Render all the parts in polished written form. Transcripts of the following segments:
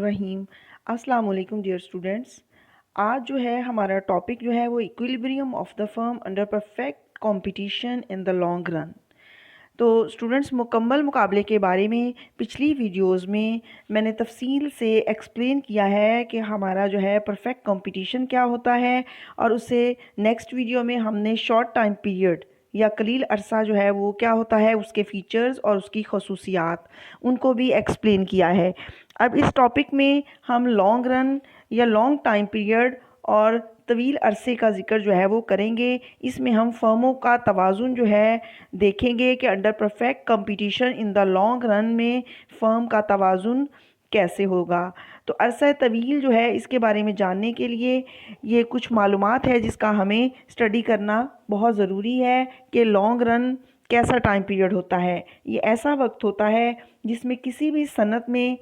रहीम। अस्सलाम वालेकुम dear students. आज जो है हमारा टॉपिक जो है वो equilibrium of the firm under perfect competition in the long run. तो स्टूडेंट्स, मुकम्मल मुकाबले के बारे में पिछली वीडियोस में मैंने तफसील से एक्सप्लेन किया है कि हमारा जो है परफेक्ट कंपटीशन क्या होता है, और उससे नेक्स्ट वीडियो में हमने शॉर्ट टाइम पीरियड या कलील अरसा जो है वो क्या होता है, उसके फ़ीचर्स और उसकी खसूसियात उनको भी एक्सप्लेन किया है। अब इस टॉपिक में हम लॉन्ग रन या लॉन्ग टाइम पीरियड और तवील अरसे का ज़िक्र जो है वो करेंगे। इसमें हम फर्मों का तवाज़ुन जो है देखेंगे कि under perfect competition in the long run में फ़र्म का तवाज़ुन कैसे होगा। तो अरसा तवील जो है इसके बारे में जानने के लिए ये कुछ मालूमात है जिसका हमें स्टडी करना बहुत ज़रूरी है कि लॉन्ग रन कैसा टाइम पीरियड होता है। ये ऐसा वक्त होता है जिसमें किसी भी सनत में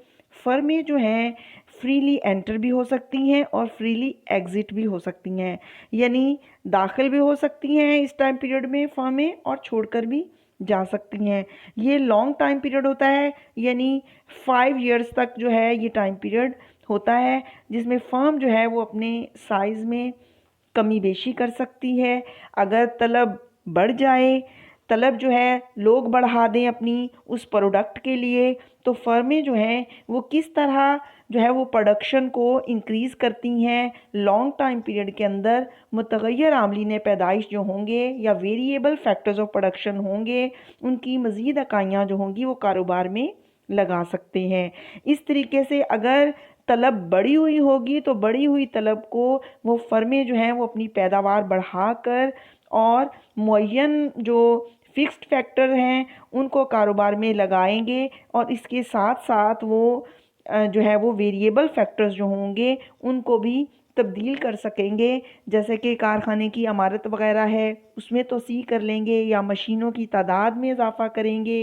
फ़र्में जो हैं फ्रीली एंटर भी हो सकती हैं और फ्रीली एग्ज़िट भी हो सकती हैं, यानी दाखिल भी हो सकती हैं इस टाइम पीरियड में फ़र्में और छोड़कर भी जा सकती हैं। ये लॉन्ग टाइम पीरियड होता है, यानी 5 इयर्स तक जो है ये टाइम पीरियड होता है, जिसमें फ़र्म जो है वो अपने साइज़ में कमी बेशी कर सकती है। अगर तलब बढ़ जाए, तलब जो है लोग बढ़ा दें अपनी उस प्रोडक्ट के लिए, तो फर्में जो हैं वो किस तरह जो है वो प्रोडक्शन को इंक्रीज़ करती हैं लॉन्ग टाइम पीरियड के अंदर। मुतग़य्यर आमलीन पैदाइश जो होंगे या वेरिएबल फैक्टर्स ऑफ प्रोडक्शन होंगे, उनकी मज़ीद इकाइयाँ जो होंगी वो कारोबार में लगा सकते हैं। इस तरीके से अगर तलब बढ़ी हुई होगी तो बढ़ी हुई तलब को वो फर्में जो हैं वो अपनी पैदावार बढ़ाकर और मुअय्यन जो फिक्स्ड फैक्टर हैं उनको कारोबार में लगाएंगे, और इसके साथ साथ वो जो है वो वेरिएबल फैक्टर्स जो होंगे उनको भी तब्दील कर सकेंगे। जैसे कि कारखाने की इमारत वगैरह है उसमें तोसी कर लेंगे या मशीनों की तादाद में इजाफ़ा करेंगे।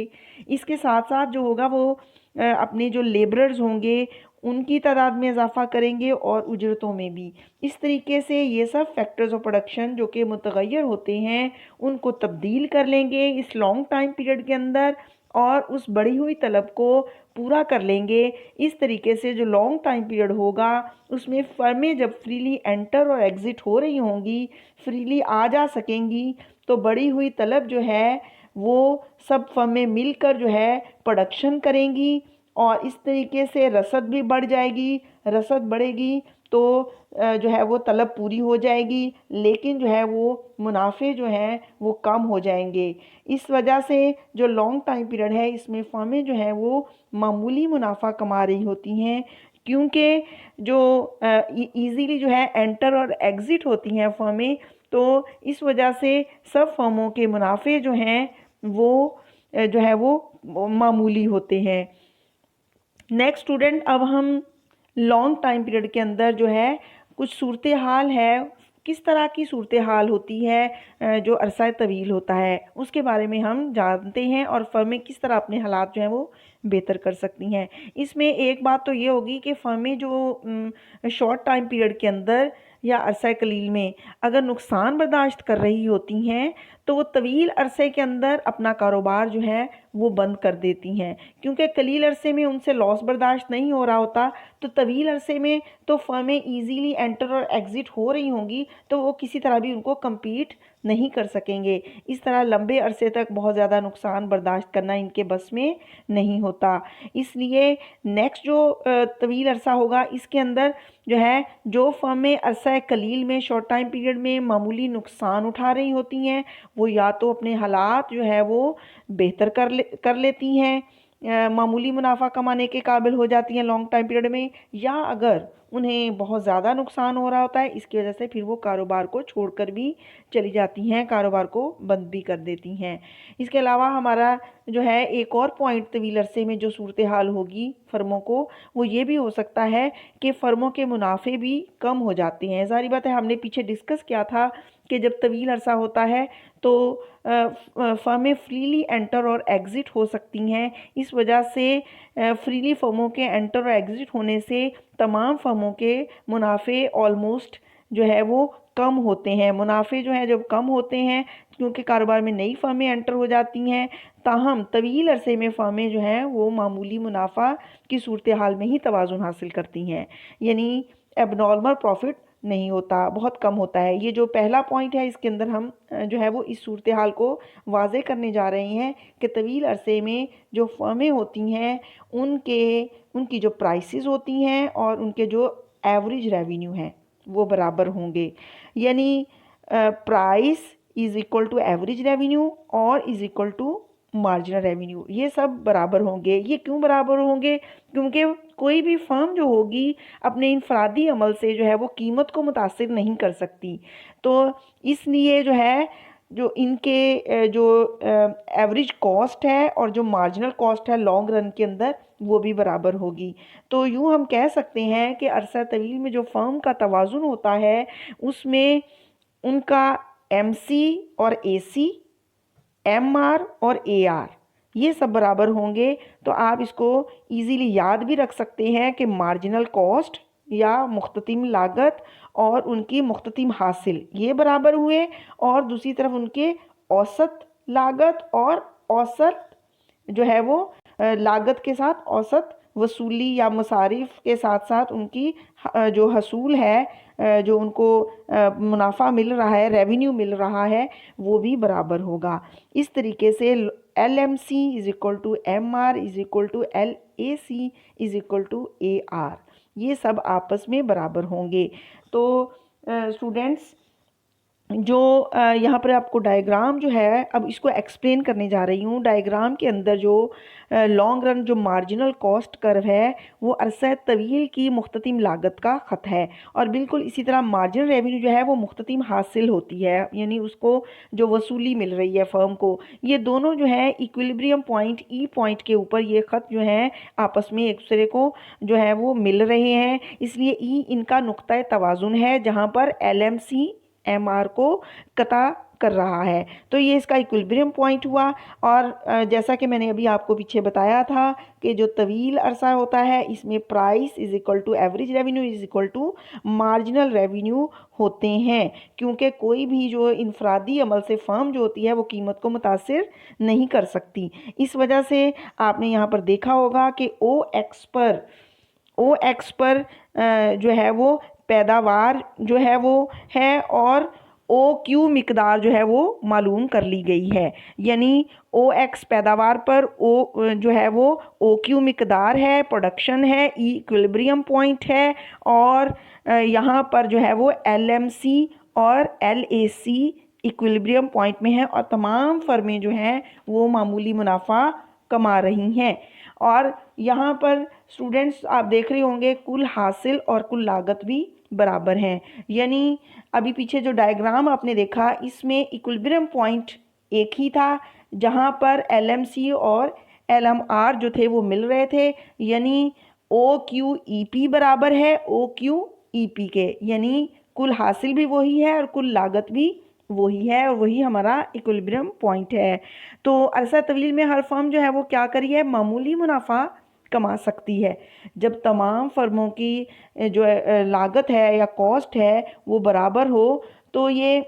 इसके साथ साथ जो होगा वो अपने जो लेबरर्स होंगे उनकी तादाद में इजाफ़ा करेंगे और उजरतों में भी। इस तरीके से ये सब फैक्टर्स ऑफ प्रोडक्शन जो कि मुतग़य्यर होते हैं उनको तब्दील कर लेंगे इस लॉन्ग टाइम पीरियड के अंदर और उस बढ़ी हुई तलब को पूरा कर लेंगे। इस तरीके से जो लॉन्ग टाइम पीरियड होगा उसमें फर्में जब फ्रीली एंटर और एग्ज़िट हो रही होंगी, फ्रीली आ जा सकेंगी, तो बढ़ी हुई तलब जो है वो सब फर्में मिलकर जो है प्रोडक्शन करेंगी और इस तरीके से रसद भी बढ़ जाएगी। रसद बढ़ेगी तो जो है वो तलब पूरी हो जाएगी, लेकिन जो है वो मुनाफे जो हैं वो कम हो जाएंगे। इस वजह से जो लॉन्ग टाइम पीरियड है इसमें फर्में जो हैं वो मामूली मुनाफा कमा रही होती हैं, क्योंकि जो ईज़िली जो है एंटर और एग्ज़िट होती हैं फर्में, तो इस वजह से सब फर्मों के मुनाफे जो हैं वो जो है वो मामूली होते हैं। नेक्स्ट स्टूडेंट, अब हम लॉन्ग टाइम पीरियड के अंदर जो है कुछ सूरत हाल है, किस तरह की सूरत हाल होती है जो अरसा तवील होता है उसके बारे में हम जानते हैं, और फर्में किस तरह अपने हालात जो हैं वो बेहतर कर सकती हैं। इसमें एक बात तो ये होगी कि फर्में जो शॉर्ट टाइम पीरियड के अंदर या अरसा कलील में अगर नुकसान बर्दाश्त कर रही होती हैं तो वो तवील अरसे के अंदर अपना कारोबार जो है वो बंद कर देती हैं, क्योंकि कलील अरसे में उनसे लॉस बर्दाश्त नहीं हो रहा होता। तो तवील अरसे में तो फर्में ईज़िली एंटर और एग्ज़िट हो रही होंगी, तो वो किसी तरह भी उनको कम्पीट नहीं कर सकेंगे। इस तरह लंबे अरसे तक बहुत ज़्यादा नुकसान बर्दाश्त करना इनके बस में नहीं होता। इसलिए नेक्स्ट जो तवील अरसा होगा इसके अंदर जो है जो फर्में अरसा कलील में शॉर्ट टाइम पीरियड में मामूली नुकसान उठा रही होती हैं वो या तो अपने हालात जो है वो बेहतर कर लेती हैं, मामूली मुनाफा कमाने के काबिल हो जाती हैं लॉन्ग टाइम पीरियड में, या अगर उन्हें बहुत ज़्यादा नुकसान हो रहा होता है इसकी वजह से फिर वो कारोबार को छोड़कर भी चली जाती हैं, कारोबार को बंद भी कर देती हैं। इसके अलावा हमारा जो है एक और पॉइंट तवील अरसे में जो सूरत हाल होगी फर्मों को, वो ये भी हो सकता है कि फ़र्मों के मुनाफे भी कम हो जाते हैं। ज़ाहिर बात है, हमने पीछे डिस्कस किया था कि जब तवील अरसा होता है तो फर्में फ्रीली एंटर और एग्ज़िट हो सकती हैं। इस वजह से फ्रीली फर्मों के एंटर और एग्ज़िट होने से तमाम फर्मों के मुनाफे ऑलमोस्ट जो है वो कम होते हैं, मुनाफे जो हैं जब कम होते हैं क्योंकि कारोबार में नई फर्में एंटर हो जाती हैं, ताहम तवील अरसे में फर्में जो हैं वो मामूली मुनाफा की सूरत हाल में ही तवाज़ुन हासिल करती हैं, यानी एबनॉर्मल प्रॉफिट नहीं होता, बहुत कम होता है। ये जो पहला पॉइंट है इसके अंदर हम जो है वो इस सूरत हाल को वाज़े करने जा रहे हैं कि तवील अरसे में जो फर्में होती हैं उनकी जो प्राइसेस होती हैं और उनके जो एवरेज रेवेन्यू हैं वो बराबर होंगे, यानी price is equal to average revenue और is equal to marginal revenue, ये सब बराबर होंगे। ये क्यों बराबर होंगे? क्योंकि कोई भी फर्म जो होगी अपने इनफरादी अमल से जो है वो कीमत को मुतासिर नहीं कर सकती, तो इसलिए जो है जो इनके जो एवरेज कॉस्ट है और जो मार्जिनल कॉस्ट है लॉन्ग रन के अंदर वो भी बराबर होगी। तो यूँ हम कह सकते हैं कि अरसा तवील में जो फर्म का तवाज़ुन होता है उसमें उनका एमसी और एसी, एमआर और एआर ये सब बराबर होंगे। तो आप इसको इजीली याद भी रख सकते हैं कि मार्जिनल कॉस्ट या मुख्ततिम लागत और उनकी मुख्ततिम हासिल ये बराबर हुए, और दूसरी तरफ उनके औसत लागत और औसत जो है वो लागत के साथ औसत वसूली या मसारिफ के साथ साथ उनकी जो हसूल है जो उनको मुनाफा मिल रहा है, रेवेन्यू मिल रहा है, वो भी बराबर होगा। इस तरीके से L M C is equal to M R is equal to L A C is equal to A R, ये सब आपस में बराबर होंगे। तो स्टूडेंट्स जो यहाँ पर आपको डायग्राम जो है अब इसको एक्सप्लेन करने जा रही हूँ। डायग्राम के अंदर जो लॉन्ग रन जो मार्जिनल कॉस्ट कर्व है वो अरसा तवील की मुख्ततिम लागत का ख़त है, और बिल्कुल इसी तरह मार्जिनल रेवेन्यू जो है वो मुख्ततिम हासिल होती है, यानी उसको जो वसूली मिल रही है फर्म को। ये दोनों जो है इक्विलिब्रियम पॉइंट ई पॉइंट के ऊपर ये ख़त जो है आपस में एक दूसरे को जो है वो मिल रहे हैं, इसलिए ई इनका नुक्ता तवाज़ुन है जहाँ पर L M C M R को कता कर रहा है। तो ये इसका इक्विलिब्रियम पॉइंट हुआ। और जैसा कि मैंने अभी आपको पीछे बताया था कि जो तवील अरसा होता है इसमें price is equal to average revenue is equal to marginal revenue होते हैं, क्योंकि कोई भी जो इनफरादी अमल से फर्म जो होती है वो कीमत को मुतासिर नहीं कर सकती। इस वजह से आपने यहाँ पर देखा होगा कि ओ एक्स पर जो है वो पैदावार जो है वो है और ओ क्यू मिकदार जो है वो मालूम कर ली गई है, यानी ओ एक्स पैदावार पर ओ जो है वो ओ क्यू मिकदार है, प्रोडक्शन है, ई इक्विलिब्रियम पॉइंट है, और यहाँ पर जो है वो एल एम सी और L A C equilibrium point में है, और तमाम फर्में जो हैं वो मामूली मुनाफा कमा रही हैं। और यहाँ पर स्टूडेंट्स आप देख रहे होंगे कुल हासिल और कुल लागत भी बराबर हैं, यानी अभी पीछे जो डायग्राम आपने देखा इसमें इक्विलिब्रियम पॉइंट एक ही था जहाँ पर एलएमसी और एलएमआर जो थे वो मिल रहे थे, यानी ओ क्यू ई पी बराबर है ओ क्यू ई पी के, यानी कुल हासिल भी वही है और कुल लागत भी वही है, और वही हमारा इक्विलिब्रियम पॉइंट है। तो अरसा तवील में हर फर्म जो है वो क्या करी है, मामूली मुनाफा कमा सकती है। जब तमाम फर्मों की जो लागत है या कॉस्ट है वो बराबर हो, तो ये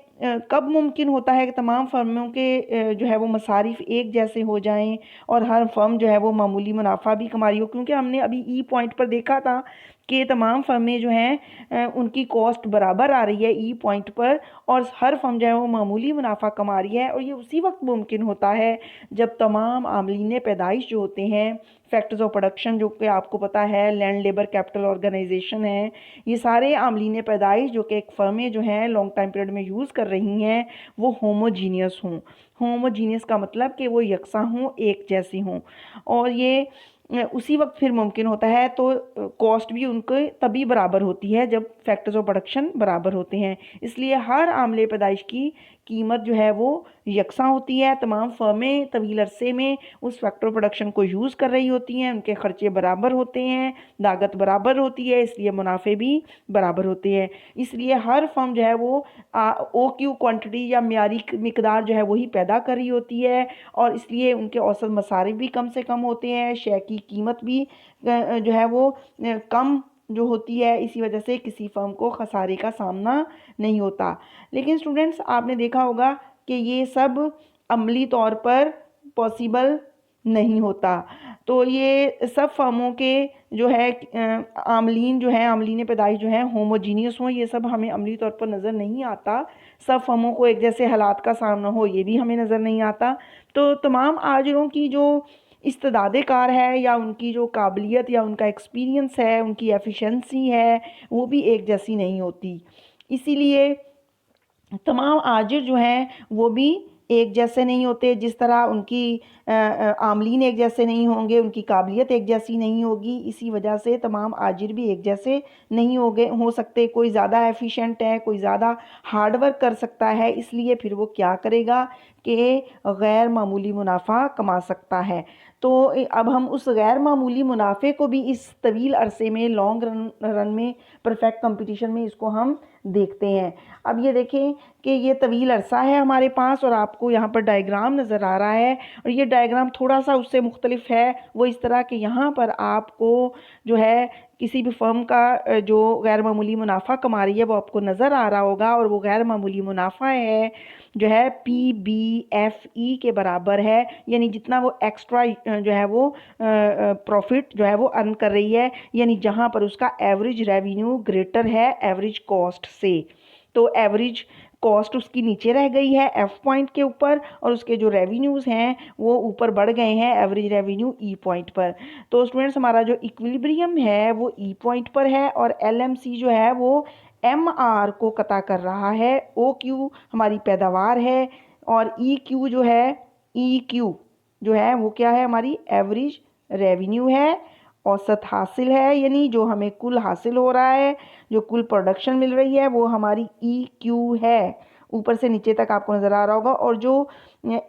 कब मुमकिन होता है कि तमाम फर्मों के जो है वो मसारिफ एक जैसे हो जाएं और हर फर्म जो है वो मामूली मुनाफा भी कमा रही हो, क्योंकि हमने अभी ई पॉइंट पर देखा था कि तमाम फर्में जो हैं उनकी कॉस्ट बराबर आ रही है ई पॉइंट पर, और हर फर्म जो है वो मामूली मुनाफा कमा रही है। और ये उसी वक्त मुमकिन होता है जब तमाम आमलीन पैदाइश जो होते हैं, फैक्टर्स ऑफ प्रोडक्शन जो कि आपको पता है लैंड लेबर कैपिटल ऑर्गेनाइजेशन है, ये सारे आमलीन पैदाइश जो कि एक फर्में जो हैं लॉन्ग टाइम पीरियड में यूज़ कर रही हैं वो होमोजीनियस हों। होमोजीनियस का मतलब कि वो यकसा हों, एक जैसी हों, और ये उसी वक्त फिर मुमकिन होता है। तो कॉस्ट भी उनके तभी बराबर होती है जब फैक्टर्स ऑफ प्रोडक्शन बराबर होते हैं, इसलिए हर आमले पैदाइश की कीमत जो है वो यकसा होती है। तमाम फर्में तवील अरसे में उस फैक्टर ऑफ प्रोडक्शन को यूज़ कर रही होती हैं, उनके खर्चे बराबर होते हैं, लागत बराबर होती है, इसलिए मुनाफे भी बराबर होते हैं। इसलिए हर फर्म जो है वो ओ क्यू क्वान्टिटी या म्यारी मिकदार जो है वही पैदा कर रही होती है, और इसलिए उनके औसत मसारिफ भी कम से कम होते हैं, शे की कीमत भी जो है वो कम जो होती है, इसी वजह से किसी फर्म को खसारे का सामना नहीं होता। लेकिन स्टूडेंट्स आपने देखा होगा कि ये सब अमली तौर पर पॉसिबल नहीं होता। तो ये सब फर्मों के जो है आमलीन जो है, आमलीन पैदाइश जो है होमोजीनियस हो, ये सब हमें अमली तौर पर नज़र नहीं आता। सब फर्मों को एक जैसे हालात का सामना हो, ये भी हमें नज़र नहीं आता। तो तमाम आजरों की जो इस्तेदाद कार है, या उनकी जो काबिलियत या उनका एक्सपीरियंस है, उनकी एफिशिएंसी है, वो भी एक जैसी नहीं होती। इसीलिए तमाम आजिर जो हैं वो भी एक जैसे नहीं होते। जिस तरह उनकी आमलीन एक जैसे नहीं होंगे, उनकी काबिलियत एक जैसी नहीं होगी, इसी वजह से तमाम आजिर भी एक जैसे नहीं हो सकते। कोई ज़्यादा एफिशिएंट है, कोई ज़्यादा हार्ड वर्क कर सकता है, इसलिए फिर वो क्या करेगा कि गैर मामूली मुनाफा कमा सकता है। तो अब हम उस गैर मामूली मुनाफे को भी इस तवील अरसे में, लॉन्ग रन में, परफेक्ट कंपटीशन में इसको हम देखते हैं। अब ये देखें कि ये तवील अरसा है हमारे पास, और आपको यहाँ पर डायग्राम नज़र आ रहा है, और ये डायग्राम थोड़ा सा उससे मुख्तलिफ है। वो इस तरह के यहाँ पर आपको जो है किसी भी फर्म का जो गैर मामूली मुनाफा कमा रही है वो आपको नज़र आ रहा होगा, और वो गैर मामूली मुनाफा है जो है PBFE के बराबर है। यानी जितना वो एक्स्ट्रा जो है वो प्रॉफिट जो है वो अर्न कर रही है, यानी जहाँ पर उसका एवरेज रेवेन्यू ग्रेटर है एवरेज कॉस्ट से। तो एवरेज कॉस्ट उसकी नीचे रह गई है F पॉइंट के ऊपर, और उसके जो रेवेन्यूज़ हैं वो ऊपर बढ़ गए हैं एवरेज रेवेन्यू E पॉइंट पर। तो स्टूडेंट्स हमारा जो इक्विलिब्रियम है वो E पॉइंट पर है, और LMC जो है वो MR को कता कर रहा है। OQ हमारी पैदावार है, और EQ जो है, EQ जो है वो क्या है, हमारी एवरेज रेवेन्यू है, औसत हासिल है, यानी जो हमें कुल हासिल हो रहा है, जो कुल प्रोडक्शन मिल रही है वो हमारी EQ है। ऊपर से नीचे तक आपको नज़र आ रहा होगा। और जो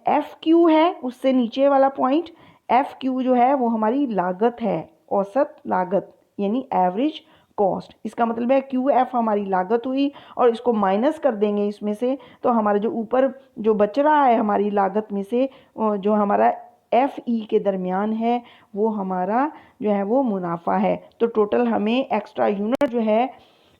FQ है उससे नीचे वाला पॉइंट, FQ जो है वो हमारी लागत है, औसत लागत, यानी एवरेज कॉस्ट। इसका मतलब है QF हमारी लागत हुई, और इसको माइनस कर देंगे इसमें से, तो हमारा जो ऊपर जो बच रहा है हमारी लागत में से, जो हमारा FE के दरमियान है, वो हमारा जो है वो मुनाफा है। तो टोटल हमें एक्स्ट्रा यूनिट जो है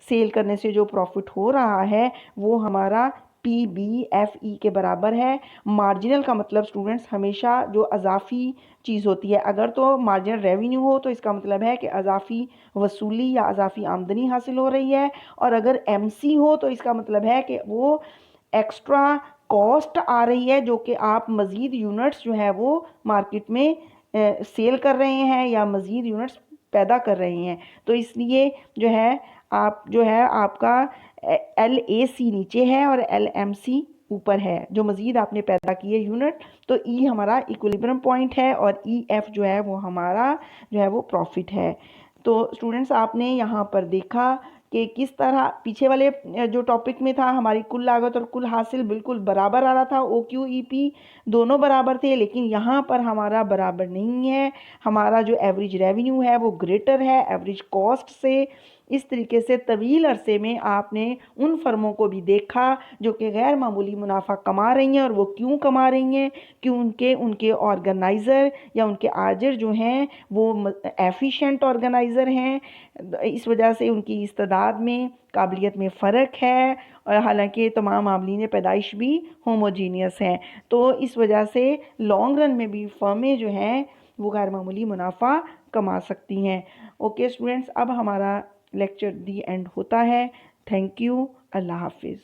सेल करने से जो प्रॉफिट हो रहा है वो हमारा PBFE के बराबर है। मार्जिनल का मतलब स्टूडेंट्स हमेशा जो अजाफी चीज़ होती है, अगर तो मार्जिनल रेवेन्यू हो तो इसका मतलब है कि अजाफी वसूली या अजाफी आमदनी हासिल हो रही है, और अगर MC हो तो इसका मतलब है कि वो एक्स्ट्रा कॉस्ट आ रही है, जो कि आप मज़ीद यूनिट्स जो है वो मार्केट में सेल कर रहे हैं या मज़ीद यूनिट्स पैदा कर रहे हैं। तो इसलिए जो है आप जो है आपका LAC नीचे है और LMC ऊपर है, जो मज़ीद आपने पैदा किए यूनिट। तो E हमारा इक्विलिब्रियम पॉइंट है, और EF जो है वो हमारा जो है वो प्रॉफिट है। तो स्टूडेंट्स आपने यहाँ पर देखा कि किस तरह पीछे वाले जो टॉपिक में था हमारी कुल लागत और कुल हासिल बिल्कुल बराबर आ रहा था, OQ EP दोनों बराबर थे, लेकिन यहाँ पर हमारा बराबर नहीं है। हमारा जो एवरेज रेवेन्यू है वो ग्रेटर है एवरेज कॉस्ट से। इस तरीके से तवील अरसे में आपने उन फर्मों को भी देखा जो कि गैर मामूली मुनाफा कमा रही हैं, और वो क्यों कमा रही हैं, क्यों उनके ऑर्गेनाइज़र या उनके आजिर जो हैं वो एफिशिएंट ऑर्गेनाइज़र हैं। इस वजह से उनकी इस्तेदाद में, काबिलियत में फ़र्क है, और हालांकि तमाम आमलीन पैदाइश भी होमोजीनियस हैं। तो इस वजह से लॉन्ग रन में भी फर्में जो हैं वो गैर मामूली मुनाफा कमा सकती हैं। ओके स्टूडेंट्स, अब हमारा लेक्चर दी एंड होता है। Thank you. अल्लाह हाफिज़।